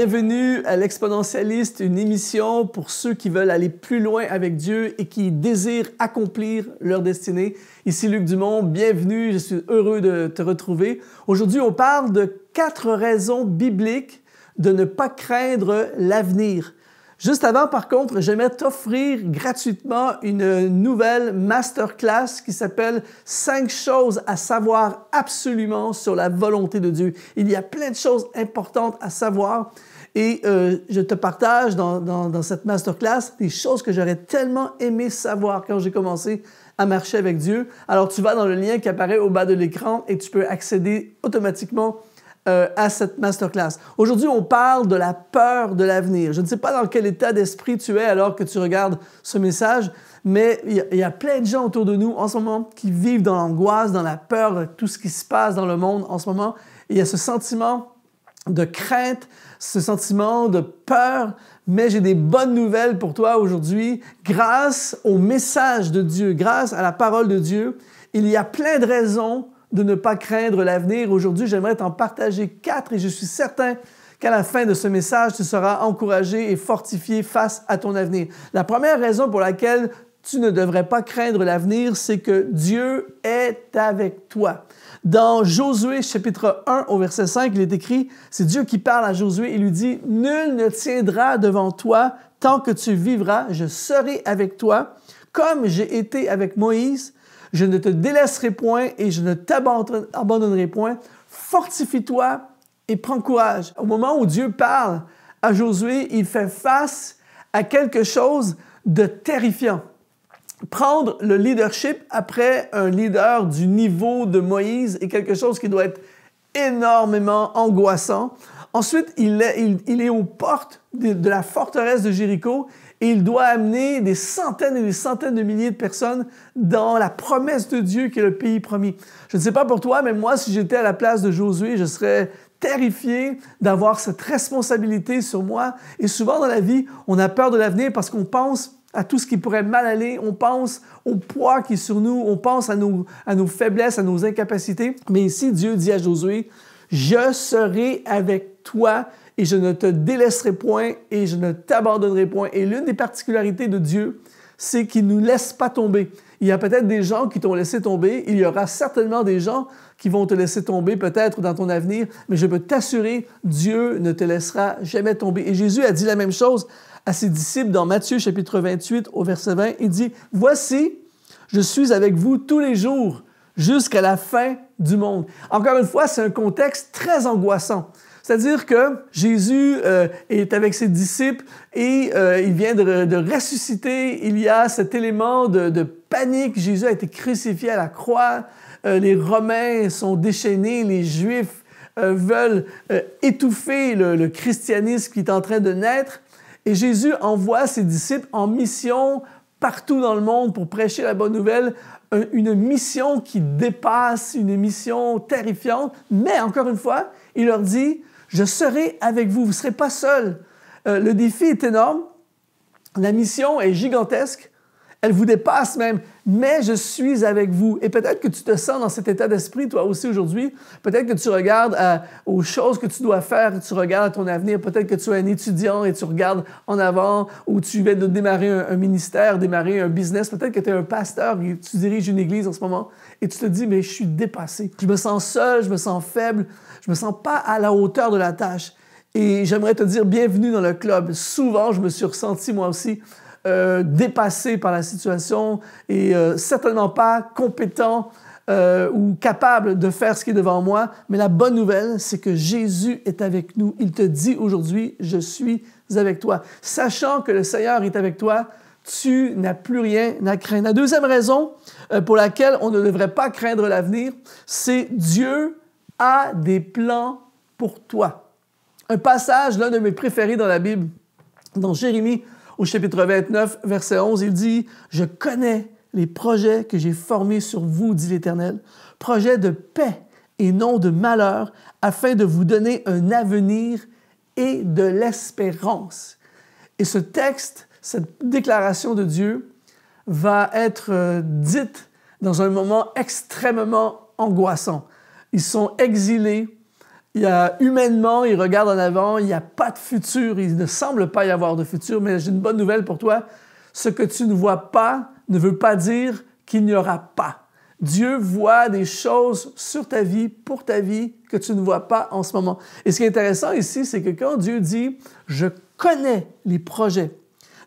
Bienvenue à l'Exponentialiste, une émission pour ceux qui veulent aller plus loin avec Dieu et qui désirent accomplir leur destinée. Ici Luc Dumont, bienvenue, je suis heureux de te retrouver. Aujourd'hui, on parle de 4 raisons bibliques de ne pas craindre l'avenir. Juste avant, par contre, j'aimerais t'offrir gratuitement une nouvelle masterclass qui s'appelle « 5 choses à savoir absolument sur la volonté de Dieu ». Il y a plein de choses importantes à savoir et je te partage dans cette masterclass des choses que j'aurais tellement aimé savoir quand j'ai commencé à marcher avec Dieu. Alors, tu vas dans le lien qui apparaît au bas de l'écran et tu peux accéder automatiquement à cette masterclass. Aujourd'hui, on parle de la peur de l'avenir. Je ne sais pas dans quel état d'esprit tu es alors que tu regardes ce message, mais il y a plein de gens autour de nous en ce moment qui vivent dans l'angoisse, dans la peur de tout ce qui se passe dans le monde en ce moment. Et il y a ce sentiment de crainte, ce sentiment de peur, mais j'ai des bonnes nouvelles pour toi aujourd'hui. Grâce au message de Dieu, grâce à la parole de Dieu, il y a plein de raisons de ne pas craindre l'avenir. Aujourd'hui, j'aimerais t'en partager 4 et je suis certain qu'à la fin de ce message, tu seras encouragé et fortifié face à ton avenir. La première raison pour laquelle tu ne devrais pas craindre l'avenir, c'est que Dieu est avec toi. Dans Josué chapitre 1 au verset 5, il est écrit, c'est Dieu qui parle à Josué et lui dit « Nul ne tiendra devant toi tant que tu vivras, je serai avec toi, comme j'ai été avec Moïse. Je ne te délaisserai point et je ne t'abandonnerai point. Fortifie-toi et prends courage. » Au moment où Dieu parle à Josué, il fait face à quelque chose de terrifiant. Prendre le leadership après un leader du niveau de Moïse est quelque chose qui doit être énormément angoissant. Ensuite, il est aux portes de la forteresse de Jéricho et il doit amener des centaines et des centaines de milliers de personnes dans la promesse de Dieu qui est le pays promis. Je ne sais pas pour toi, mais moi, si j'étais à la place de Josué, je serais terrifié d'avoir cette responsabilité sur moi. Et souvent dans la vie, on a peur de l'avenir parce qu'on pense à tout ce qui pourrait mal aller, on pense au poids qui est sur nous, on pense à nos faiblesses, à nos incapacités. Mais ici, Dieu dit à Josué, « Je serai avec toi et je ne te délaisserai point et je ne t'abandonnerai point. » Et l'une des particularités de Dieu, c'est qu'il ne nous laisse pas tomber. Il y a peut-être des gens qui t'ont laissé tomber, il y aura certainement des gens qui vont te laisser tomber peut-être dans ton avenir, mais je peux t'assurer, Dieu ne te laissera jamais tomber. Et Jésus a dit la même chose à ses disciples dans Matthieu chapitre 28 au verset 20. Il dit, « Voici, je suis avec vous tous les jours jusqu'à la fin du monde. » Encore une fois, c'est un contexte très angoissant. C'est-à-dire que Jésus est avec ses disciples et il vient de ressusciter. Il y a cet élément de panique. Jésus a été crucifié à la croix. Les Romains sont déchaînés. Les Juifs veulent étouffer le christianisme qui est en train de naître. Et Jésus envoie ses disciples en mission partout dans le monde pour prêcher la bonne nouvelle. Une mission qui dépasse, une mission terrifiante. Mais encore une fois, il leur dit, « Je serai avec vous, vous ne serez pas seuls. » Le défi est énorme, la mission est gigantesque, elle vous dépasse même, mais je suis avec vous. Et peut-être que tu te sens dans cet état d'esprit, toi aussi aujourd'hui. Peut-être que tu regardes aux choses que tu dois faire, tu regardes à ton avenir. Peut-être que tu es un étudiant et tu regardes en avant, ou tu viens de démarrer un ministère, démarrer un business. Peut-être que tu es un pasteur et tu diriges une église en ce moment et tu te dis, mais je suis dépassé. Je me sens seul, je me sens faible, je me sens pas à la hauteur de la tâche. Et j'aimerais te dire, bienvenue dans le club. Souvent, je me suis ressenti moi aussi dépassé par la situation et certainement pas compétent ou capable de faire ce qui est devant moi. Mais la bonne nouvelle, c'est que Jésus est avec nous. Il te dit aujourd'hui, je suis avec toi. Sachant que le Seigneur est avec toi, tu n'as plus rien à craindre. La deuxième raison pour laquelle on ne devrait pas craindre l'avenir, c'est Dieu a des plans pour toi. Un passage, l'un de mes préférés dans la Bible, dans Jérémie, au chapitre 29, verset 11, il dit « Je connais les projets que j'ai formés sur vous, dit l'Éternel, projets de paix et non de malheur, afin de vous donner un avenir et de l'espérance. » Et ce texte, cette déclaration de Dieu va être dite dans un moment extrêmement angoissant. Ils sont exilés, Humainement, il regarde en avant, il n'y a pas de futur, il ne semble pas y avoir de futur, mais j'ai une bonne nouvelle pour toi. Ce que tu ne vois pas ne veut pas dire qu'il n'y aura pas. Dieu voit des choses sur ta vie, pour ta vie, que tu ne vois pas en ce moment. Et ce qui est intéressant ici, c'est que quand Dieu dit « je connais les projets »,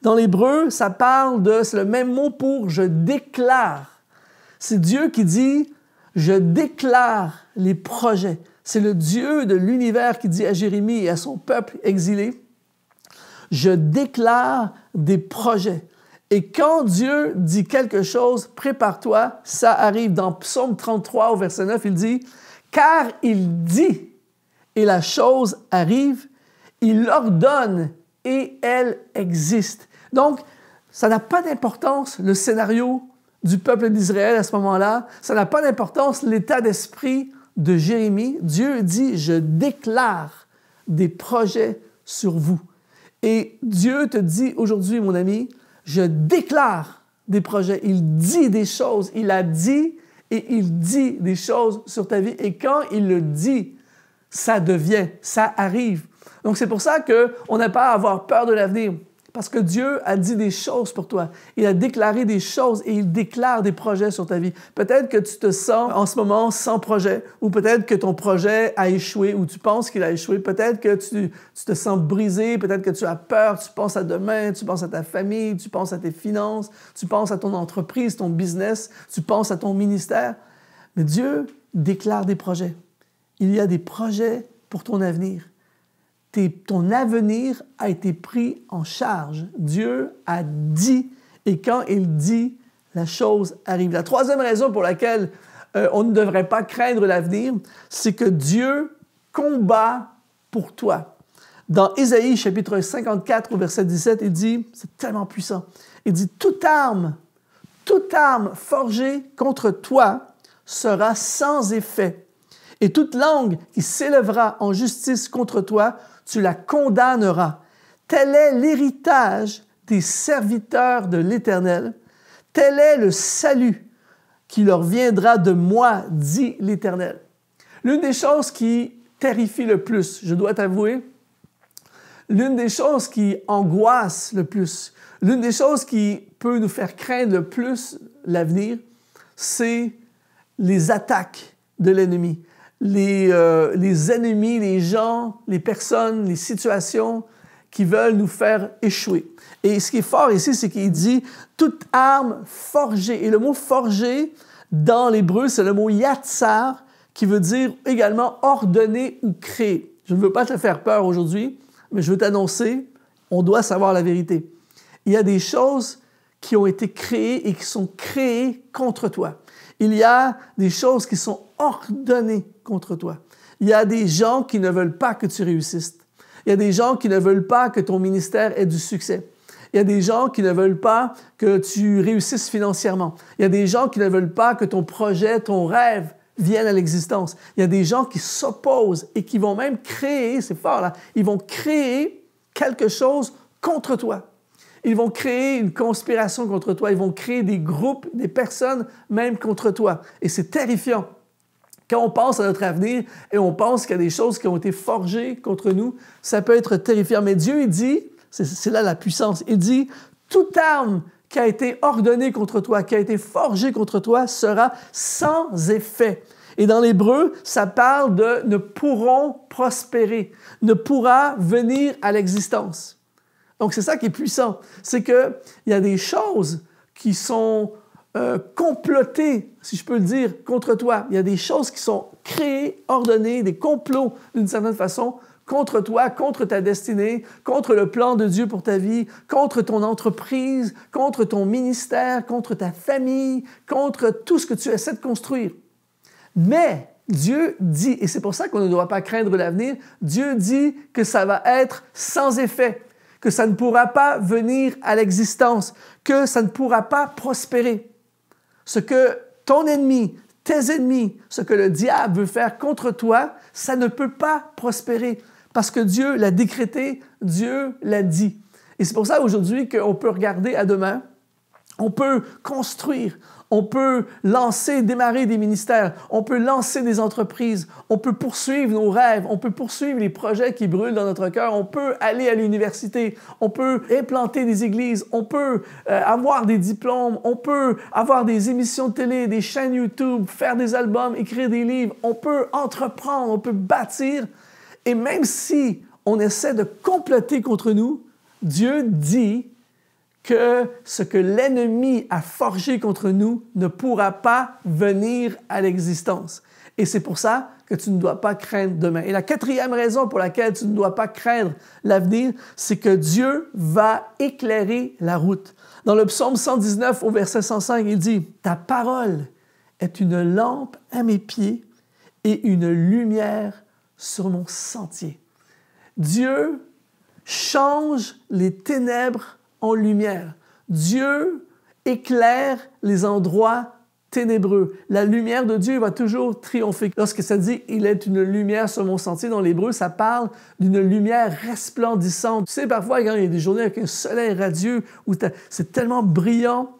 dans l'hébreu, c'est le même mot pour « je déclare ». C'est Dieu qui dit « je déclare les projets ». C'est le Dieu de l'univers qui dit à Jérémie et à son peuple exilé « je déclare des projets ». Et quand Dieu dit quelque chose, prépare-toi, ça arrive. Dans Psaume 33 au verset 9, il dit « car il dit et la chose arrive, il ordonne et elle existe ». Donc, ça n'a pas d'importance le scénario du peuple d'Israël à ce moment-là. Ça n'a pas d'importance l'état d'esprit de Jérémie. Dieu dit « je déclare des projets sur vous ». Et Dieu te dit aujourd'hui, mon ami, je déclare des projets. Il dit des choses. Il a dit et il dit des choses sur ta vie. Et quand il le dit, ça devient, ça arrive. Donc, c'est pour ça qu'on n'a pas à avoir peur de l'avenir. Parce que Dieu a dit des choses pour toi. Il a déclaré des choses et il déclare des projets sur ta vie. Peut-être que tu te sens en ce moment sans projet, ou peut-être que ton projet a échoué, ou tu penses qu'il a échoué. Peut-être que tu te sens brisé, peut-être que tu as peur, tu penses à demain, tu penses à ta famille, tu penses à tes finances, tu penses à ton entreprise, ton business, tu penses à ton ministère. Mais Dieu déclare des projets. Il y a des projets pour ton avenir. Ton avenir a été pris en charge. Dieu a dit, et quand il dit, la chose arrive. La troisième raison pour laquelle on ne devrait pas craindre l'avenir, c'est que Dieu combat pour toi. Dans Ésaïe, chapitre 54, au verset 17, il dit, c'est tellement puissant, il dit, toute arme forgée contre toi sera sans effet, et toute langue qui s'élèvera en justice contre toi, tu la condamneras. Tel est l'héritage des serviteurs de l'Éternel. Tel est le salut qui leur viendra de moi, dit l'Éternel. L'une des choses qui terrifie le plus, je dois t'avouer, l'une des choses qui angoisse le plus, l'une des choses qui peut nous faire craindre le plus l'avenir, c'est les attaques de l'ennemi. Les ennemis, les gens, les personnes, les situations qui veulent nous faire échouer. Et ce qui est fort ici, c'est qu'il dit « toute arme forgée ». Et le mot « forgé », dans l'hébreu, c'est le mot « yatsar », qui veut dire également « ordonner » ou « créer ». Je ne veux pas te faire peur aujourd'hui, mais je veux t'annoncer, on doit savoir la vérité. Il y a des choses qui ont été créées et qui sont créées contre toi. Il y a des choses qui sont ordonnées contre toi. Il y a des gens qui ne veulent pas que tu réussisses. Il y a des gens qui ne veulent pas que ton ministère ait du succès. Il y a des gens qui ne veulent pas que tu réussisses financièrement. Il y a des gens qui ne veulent pas que ton projet, ton rêve vienne à l'existence. Il y a des gens qui s'opposent et qui vont même créer, c'est fort là, ils vont créer quelque chose contre toi. Ils vont créer une conspiration contre toi. Ils vont créer des groupes, des personnes même contre toi. Et c'est terrifiant. Quand on pense à notre avenir et on pense qu'il y a des choses qui ont été forgées contre nous, ça peut être terrifiant. Mais Dieu, il dit, c'est là la puissance, il dit, toute arme qui a été ordonnée contre toi, qui a été forgée contre toi, sera sans effet. Et dans l'hébreu, ça parle de « ne pourront prospérer », ne pourra venir à l'existence. Donc, c'est ça qui est puissant. C'est qu'il y a des choses qui sont complotées, si je peux le dire, contre toi. Il y a des choses qui sont créées, ordonnées, des complots d'une certaine façon contre toi, contre ta destinée, contre le plan de Dieu pour ta vie, contre ton entreprise, contre ton ministère, contre ta famille, contre tout ce que tu essaies de construire. Mais Dieu dit, et c'est pour ça qu'on ne doit pas craindre l'avenir, Dieu dit que ça va être sans effet, que ça ne pourra pas venir à l'existence, que ça ne pourra pas prospérer. Ce que ton ennemi, tes ennemis, ce que le diable veut faire contre toi, ça ne peut pas prospérer parce que Dieu l'a décrété, Dieu l'a dit. Et c'est pour ça aujourd'hui qu'on peut regarder à demain, On peut construire, on peut lancer, démarrer des ministères, on peut lancer des entreprises, on peut poursuivre nos rêves, on peut poursuivre les projets qui brûlent dans notre cœur, on peut aller à l'université, on peut implanter des églises, on peut avoir des diplômes, on peut avoir des émissions de télé, des chaînes YouTube, faire des albums, écrire des livres, on peut entreprendre, on peut bâtir. Et même si on essaie de comploter contre nous, Dieu dit que ce que l'ennemi a forgé contre nous ne pourra pas venir à l'existence. Et c'est pour ça que tu ne dois pas craindre demain. Et la quatrième raison pour laquelle tu ne dois pas craindre l'avenir, c'est que Dieu va éclairer la route. Dans le psaume 119, au verset 105, il dit « Ta parole est une lampe à mes pieds et une lumière sur mon sentier. » Dieu change les ténèbres en lumière. Dieu éclaire les endroits ténébreux. La lumière de Dieu va toujours triompher. Lorsque ça dit « Il est une lumière sur mon sentier », dans l'hébreu, ça parle d'une lumière resplendissante. Tu sais, parfois, quand il y a des journées avec un soleil radieux, où c'est tellement brillant,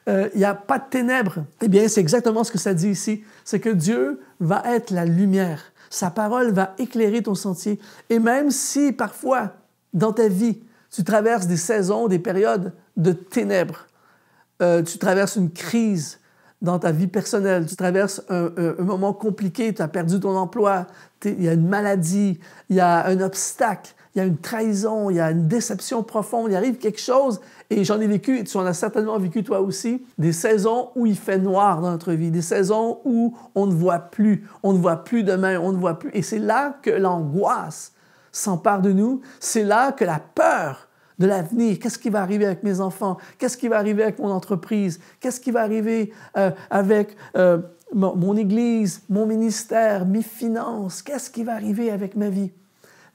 il n'y a pas de ténèbres. Eh bien, c'est exactement ce que ça dit ici. C'est que Dieu va être la lumière. Sa parole va éclairer ton sentier. Et même si, parfois, dans ta vie, tu traverses des saisons, des périodes de ténèbres. Tu traverses une crise dans ta vie personnelle. Tu traverses un moment compliqué. Tu as perdu ton emploi. Il y a une maladie. Il y a un obstacle. Il y a une trahison. Il y a une déception profonde. Il arrive quelque chose. Et j'en ai vécu, et tu en as certainement vécu toi aussi, des saisons où il fait noir dans notre vie. Des saisons où on ne voit plus. On ne voit plus demain. On ne voit plus. Et c'est là que l'angoisse s'empare de nous, c'est là que la peur de l'avenir, qu'est-ce qui va arriver avec mes enfants, qu'est-ce qui va arriver avec mon entreprise, qu'est-ce qui va arriver avec mon église, mon ministère, mes finances, qu'est-ce qui va arriver avec ma vie.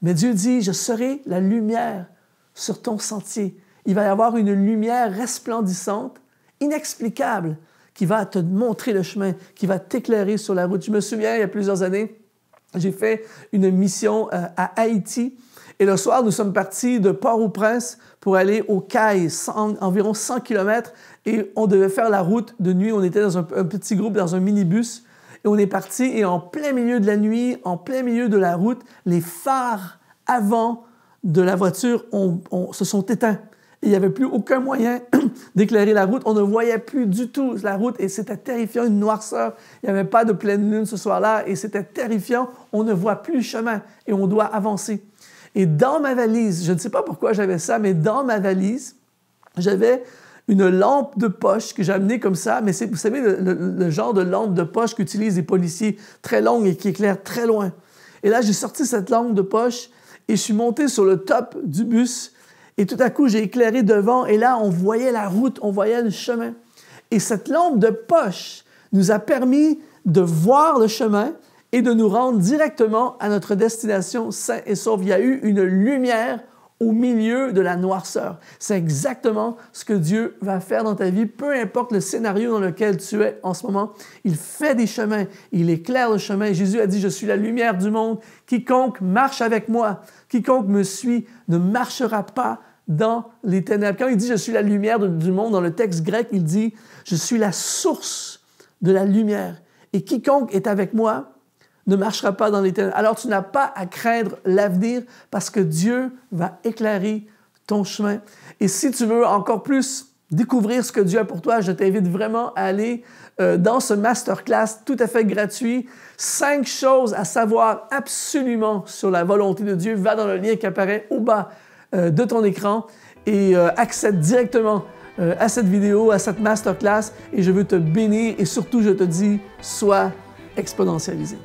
Mais Dieu dit, je serai la lumière sur ton sentier. Il va y avoir une lumière resplendissante, inexplicable, qui va te montrer le chemin, qui va t'éclairer sur la route. Je me souviens, il y a plusieurs années, j'ai fait une mission à Haïti et le soir, nous sommes partis de Port-au-Prince pour aller au Caille, environ 100 km, et on devait faire la route de nuit. On était dans un petit groupe, dans un minibus, et on est parti, et en plein milieu de la nuit, en plein milieu de la route, les phares avant de la voiture se sont éteints. Et il n'y avait plus aucun moyen d'éclairer la route. On ne voyait plus du tout la route et c'était terrifiant, une noirceur. Il n'y avait pas de pleine lune ce soir-là et c'était terrifiant. On ne voit plus le chemin et on doit avancer. Et dans ma valise, je ne sais pas pourquoi j'avais ça, mais dans ma valise, j'avais une lampe de poche que j'ai amenée comme ça, mais c'est, vous savez, le genre de lampe de poche qu'utilisent les policiers, très longue et qui éclaire très loin. Et là, j'ai sorti cette lampe de poche et je suis monté sur le top du bus. Et tout à coup, j'ai éclairé devant et là, on voyait la route, on voyait le chemin. Et cette lampe de poche nous a permis de voir le chemin et de nous rendre directement à notre destination sain et sauf. Il y a eu une lumière au milieu de la noirceur. C'est exactement ce que Dieu va faire dans ta vie, peu importe le scénario dans lequel tu es en ce moment. Il fait des chemins, il éclaire le chemin. Jésus a dit, je suis la lumière du monde. Quiconque marche avec moi, quiconque me suit, ne marchera pas dans les ténèbres. Quand il dit, je suis la lumière du monde, dans le texte grec, il dit, je suis la source de la lumière. Et quiconque est avec moi ne marchera pas dans les ténèbres. Alors, tu n'as pas à craindre l'avenir parce que Dieu va éclairer ton chemin. Et si tu veux encore plus découvrir ce que Dieu a pour toi, je t'invite vraiment à aller dans ce masterclass tout à fait gratuit. 5 choses à savoir absolument sur la volonté de Dieu. Va dans le lien qui apparaît au bas de ton écran et accède directement à cette vidéo, à cette masterclass. Et je veux te bénir et surtout, je te dis, sois exponentialisé.